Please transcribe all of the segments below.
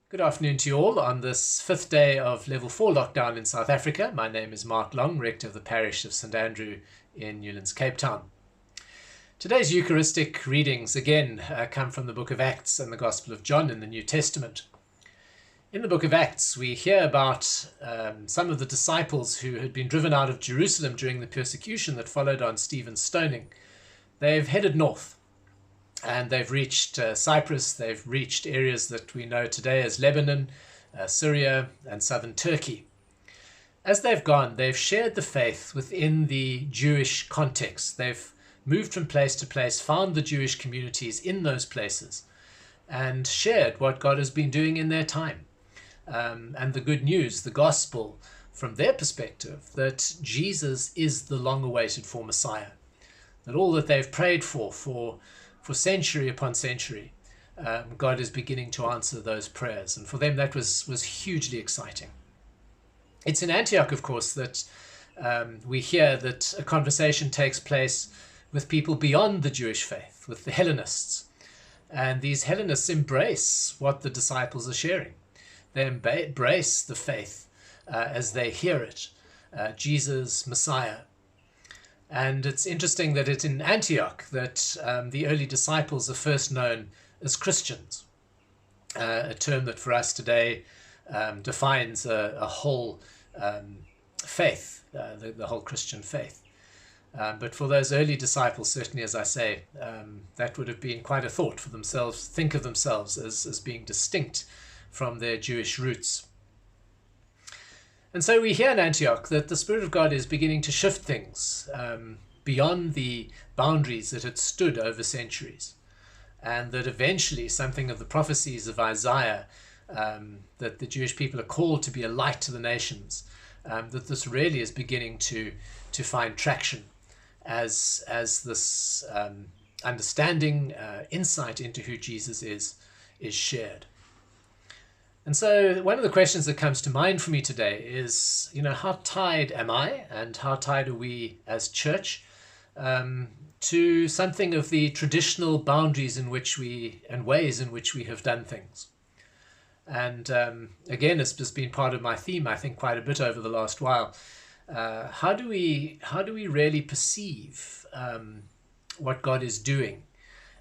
Good afternoon to you all on this fifth day of level 4 lockdown in South Africa. My name is Mark Long, rector of the parish of St Andrew in Newlands, Cape Town. Today's Eucharistic readings again come from the book of Acts and the Gospel of John in the New Testament. In the book of Acts we hear about some of the disciples who had been driven out of Jerusalem during the persecution that followed on Stephen's stoning. They've headed north. And they've reached Cyprus, they've reached areas that we know today as Lebanon, Syria, and southern Turkey. As they've gone, they've shared the faith within the Jewish context. They've moved from place to place, found the Jewish communities in those places, and shared what God has been doing in their time. And the good news, the gospel, from their perspective, that Jesus is the long-awaited for Messiah. That all that they've prayed for century upon century, God is beginning to answer those prayers. And for them, that was hugely exciting. It's in Antioch, of course, that we hear that a conversation takes place with people beyond the Jewish faith, with the Hellenists. And these Hellenists embrace what the disciples are sharing. They embrace the faith as they hear it, Jesus, Messiah. And it's interesting that it's in Antioch that the early disciples are first known as Christians, a term that for us today defines a whole faith, the whole Christian faith. But for those early disciples, certainly, as I say, that would have been quite a thought for themselves, think of themselves as being distinct from their Jewish roots. And so we hear in Antioch that the Spirit of God is beginning to shift things beyond the boundaries that had stood over centuries. And that eventually something of the prophecies of Isaiah, that the Jewish people are called to be a light to the nations, that this really is beginning to find traction as this understanding, insight into who Jesus is shared. And so one of the questions that comes to mind for me today is, how tied am I and how tied are we as church to something of the traditional boundaries in which and ways in which we have done things. And again, it's just been part of my theme, I think, quite a bit over the last while. How do we really perceive what God is doing?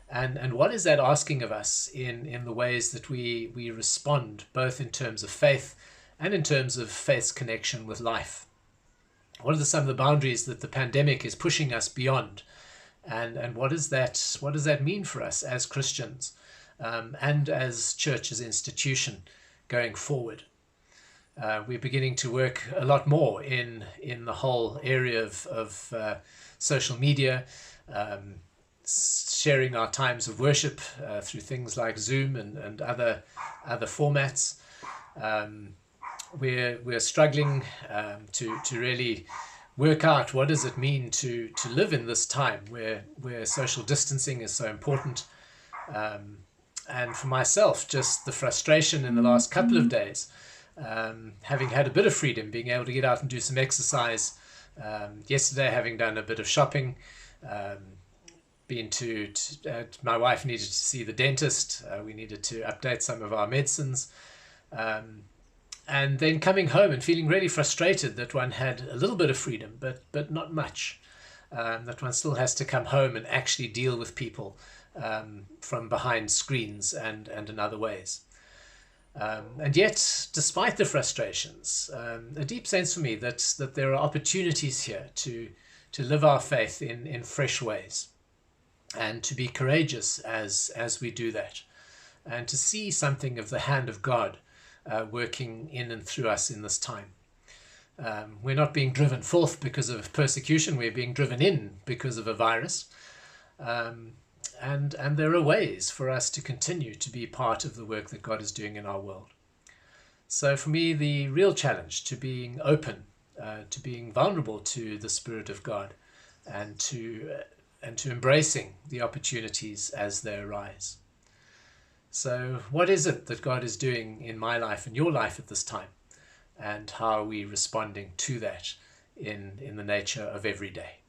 And what is that asking of us in the ways that we respond, both in terms of faith and in terms of faith's connection with life? What are some of the boundaries that the pandemic is pushing us beyond? And what does that mean for us as Christians and as church as institution going forward? We're beginning to work a lot more in the whole area of social media, sharing our times of worship through things like Zoom and other formats. We're struggling to really work out what does it mean to live in this time where social distancing is so important. And for myself, just the frustration in the last couple of days, having had a bit of freedom, being able to get out and do some exercise. Yesterday, having done a bit of shopping, my wife needed to see the dentist. We needed to update some of our medicines. And then coming home and feeling really frustrated that one had a little bit of freedom, but not much. That one still has to come home and actually deal with people from behind screens and in other ways. And yet, despite the frustrations, a deep sense for me that there are opportunities here to live our faith in fresh ways, and to be courageous as we do that, and to see something of the hand of God working in and through us in this time. We're not being driven forth because of persecution, we're being driven in because of a virus. And there are ways for us to continue to be part of the work that God is doing in our world. So for me, the real challenge to being open, to being vulnerable to the Spirit of God, and to embracing the opportunities as they arise. So what is it that God is doing in my life and your life at this time? And how are we responding to that in the nature of every day?